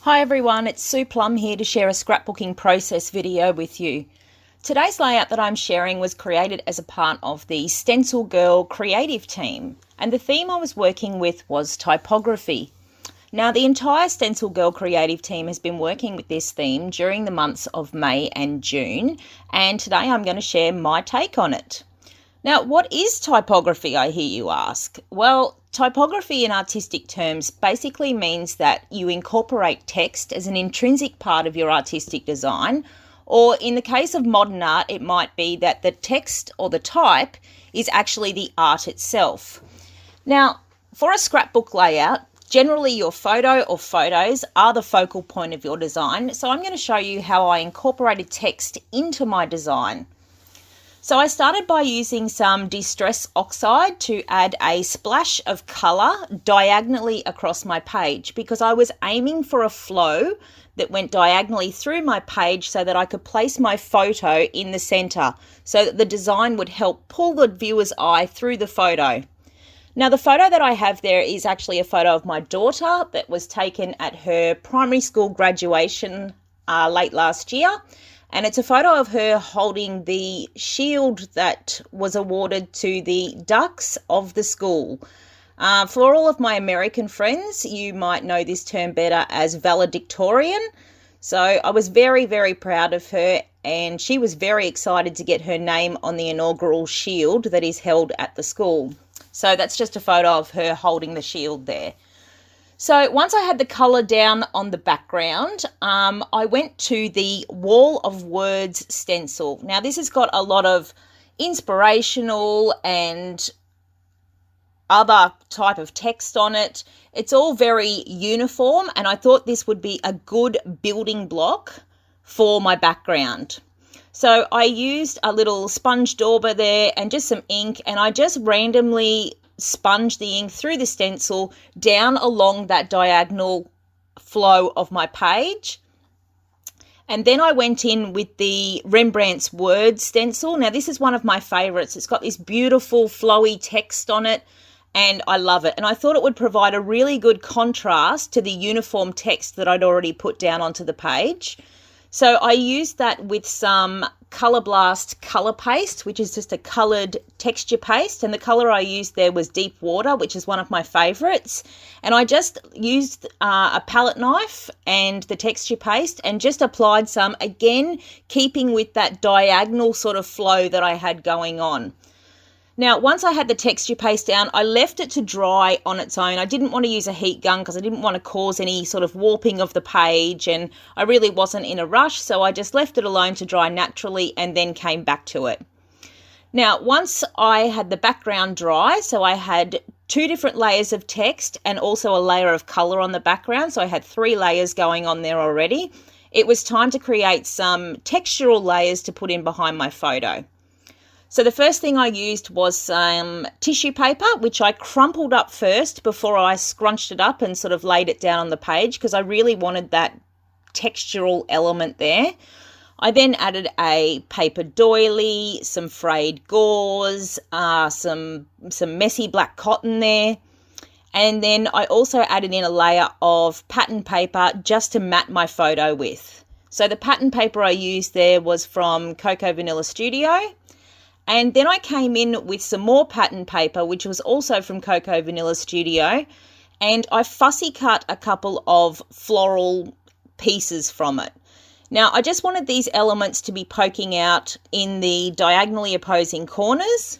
Hi everyone, it's Sue Plumb here to share a scrapbooking process video with you. Today's layout that I'm sharing was created as a part of the StencilGirl creative team, and the theme I was working with was typography. Now, the entire StencilGirl creative team has been working with this theme during the months of May and June, and today I'm going to share my take on it. Now, what is typography, I hear you ask? Well, typography in artistic terms basically means that you incorporate text as an intrinsic part of your artistic design, or in the case of modern art, it might be that the text or the type is actually the art itself. Now, for a scrapbook layout, generally your photo or photos are the focal point of your design, so I'm going to show you how I incorporated text into my design. So I started by using some Distress Oxide to add a splash of colour diagonally across my page because I was aiming for a flow that went diagonally through my page so that I could place my photo in the centre so that the design would help pull the viewer's eye through the photo. Now, the photo that I have there is actually a photo of my daughter that was taken at her primary school graduation late last year. And it's a photo of her holding the shield that was awarded to the ducks of the school. For all of my American friends, you might know this term better as valedictorian. So I was very, very proud of her, and she was very excited to get her name on the inaugural shield that is held at the school. So that's just a photo of her holding the shield there. So once I had the colour down on the background, I went to the Wall of Words stencil. Now, this has got a lot of inspirational and other type of text on it. It's all very uniform, and I thought this would be a good building block for my background. So I used a little sponge dauber there and just some ink, and I just randomly sponge the ink through the stencil down along that diagonal flow of my page. And then I went in with the Rembrandt's Word stencil. Now, this is one of my favorites. It's got this beautiful flowy text on it, and I love it. And I thought it would provide a really good contrast to the uniform text that I'd already put down onto the page. So I used that with some Colour Blast colour paste, which is just a coloured texture paste. And the colour I used there was Deep Water, which is one of my favourites. And I just used a palette knife and the texture paste and just applied some, again, keeping with that diagonal sort of flow that I had going on. Now, once I had the texture paste down, I left it to dry on its own. I didn't want to use a heat gun because I didn't want to cause any sort of warping of the page, and I really wasn't in a rush, so I just left it alone to dry naturally and then came back to it. Now, once I had the background dry, so I had 2 different layers of text and also a layer of colour on the background, so I had 3 layers going on there already, it was time to create some textural layers to put in behind my photo. So the first thing I used was some tissue paper, which I crumpled up first before I scrunched it up and sort of laid it down on the page because I really wanted that textural element there. I then added a paper doily, some frayed gauze, some messy black cotton there. And then I also added in a layer of pattern paper just to mat my photo with. So the pattern paper I used there was from Cocoa Vanilla Studio. And then I came in with some more pattern paper, which was also from Cocoa Vanilla Studio, and I fussy cut a couple of floral pieces from it. Now, I just wanted these elements to be poking out in the diagonally opposing corners,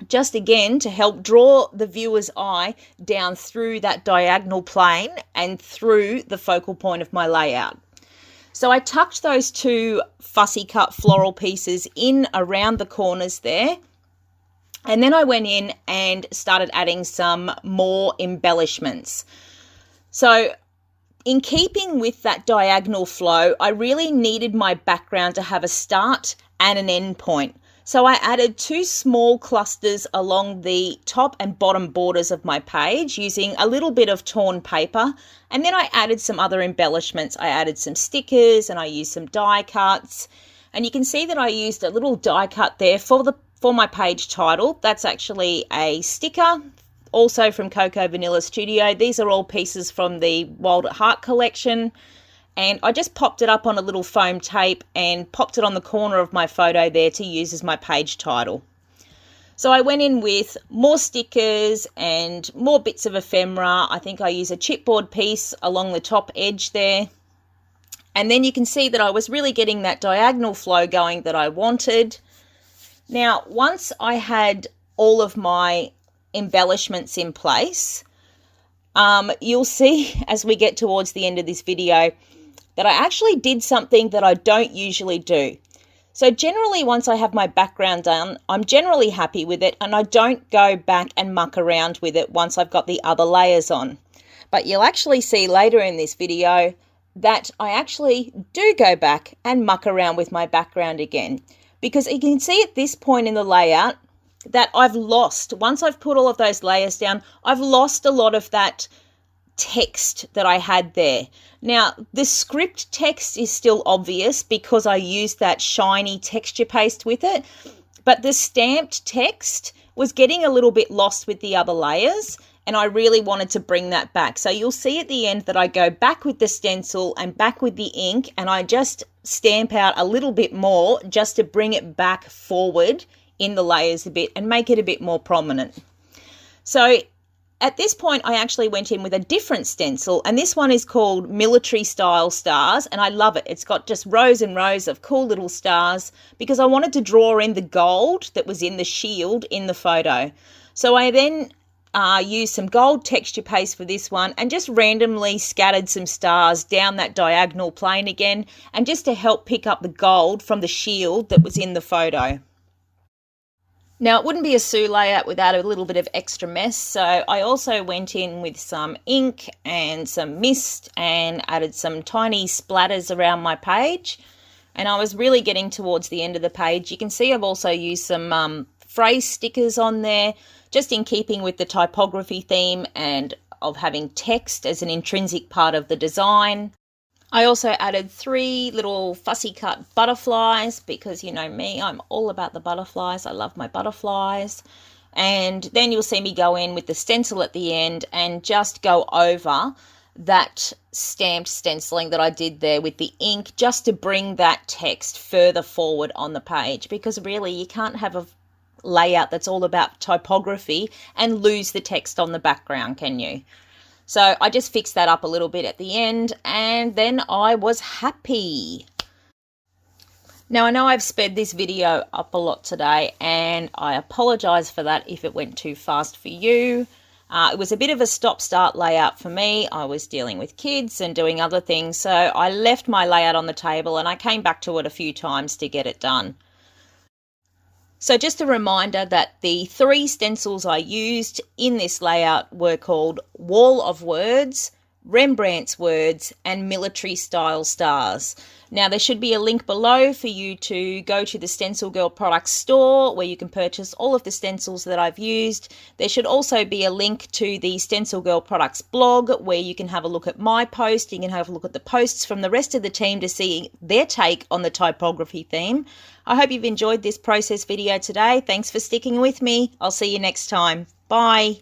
just again to help draw the viewer's eye down through that diagonal plane and through the focal point of my layout. So I tucked those 2 fussy cut floral pieces in around the corners there. And then I went in and started adding some more embellishments. So in keeping with that diagonal flow, I really needed my background to have a start and an end point. So I added 2 small clusters along the top and bottom borders of my page using a little bit of torn paper. And then I added some other embellishments. I added some stickers and I used some die cuts. And you can see that I used a little die cut there for my page title. That's actually a sticker also from Cocoa Vanilla Studio. These are all pieces from the Wild at Heart collection. And I just popped it up on a little foam tape and popped it on the corner of my photo there to use as my page title. So I went in with more stickers and more bits of ephemera. I think I used a chipboard piece along the top edge there. And then you can see that I was really getting that diagonal flow going that I wanted. Now, once I had all of my embellishments in place, you'll see as we get towards the end of this video that I actually did something that I don't usually do. So generally, once I have my background done, I'm generally happy with it, and I don't go back and muck around with it once I've got the other layers on. But you'll actually see later in this video that I actually do go back and muck around with my background again, because you can see at this point in the layout that I've lost, once I've put all of those layers down, I've lost a lot of that text that I had there. Now, the script text is still obvious because I used that shiny texture paste with it, but the stamped text was getting a little bit lost with the other layers, and I really wanted to bring that back. So you'll see at the end that I go back with the stencil and back with the ink, and I just stamp out a little bit more just to bring it back forward in the layers a bit and make it a bit more prominent. So at this point, I actually went in with a different stencil, and this one is called Military Style Stars, and I love it. It's got just rows and rows of cool little stars because I wanted to draw in the gold that was in the shield in the photo. So I then used some gold texture paste for this one and just randomly scattered some stars down that diagonal plane again, and just to help pick up the gold from the shield that was in the photo. Now, it wouldn't be a Sue layout without a little bit of extra mess, so I also went in with some ink and some mist and added some tiny splatters around my page. And I was really getting towards the end of the page. You can see I've also used some phrase stickers on there, just in keeping with the typography theme and of having text as an intrinsic part of the design. I also added 3 little fussy cut butterflies because, you know me, I'm all about the butterflies. I love my butterflies. And then you'll see me go in with the stencil at the end and just go over that stamped stenciling that I did there with the ink, just to bring that text further forward on the page, because really you can't have a layout that's all about typography and lose the text on the background, can you? So I just fixed that up a little bit at the end, and then I was happy. Now, I know I've sped this video up a lot today, and I apologize for that if it went too fast for you. It was a bit of a stop-start layout for me. I was dealing with kids and doing other things, so I left my layout on the table and I came back to it a few times to get it done. So just a reminder that the 3 stencils I used in this layout were called Wall of Words, Rembrandt's Words, and Military Style Stars. Now, there should be a link below for you to go to the StencilGirl Products store where you can purchase all of the stencils that I've used. There should also be a link to the StencilGirl Products blog where you can have a look at my post. You can have a look at the posts from the rest of the team to see their take on the typography theme. I hope you've enjoyed this process video today. Thanks for sticking with me. I'll see you next time. Bye.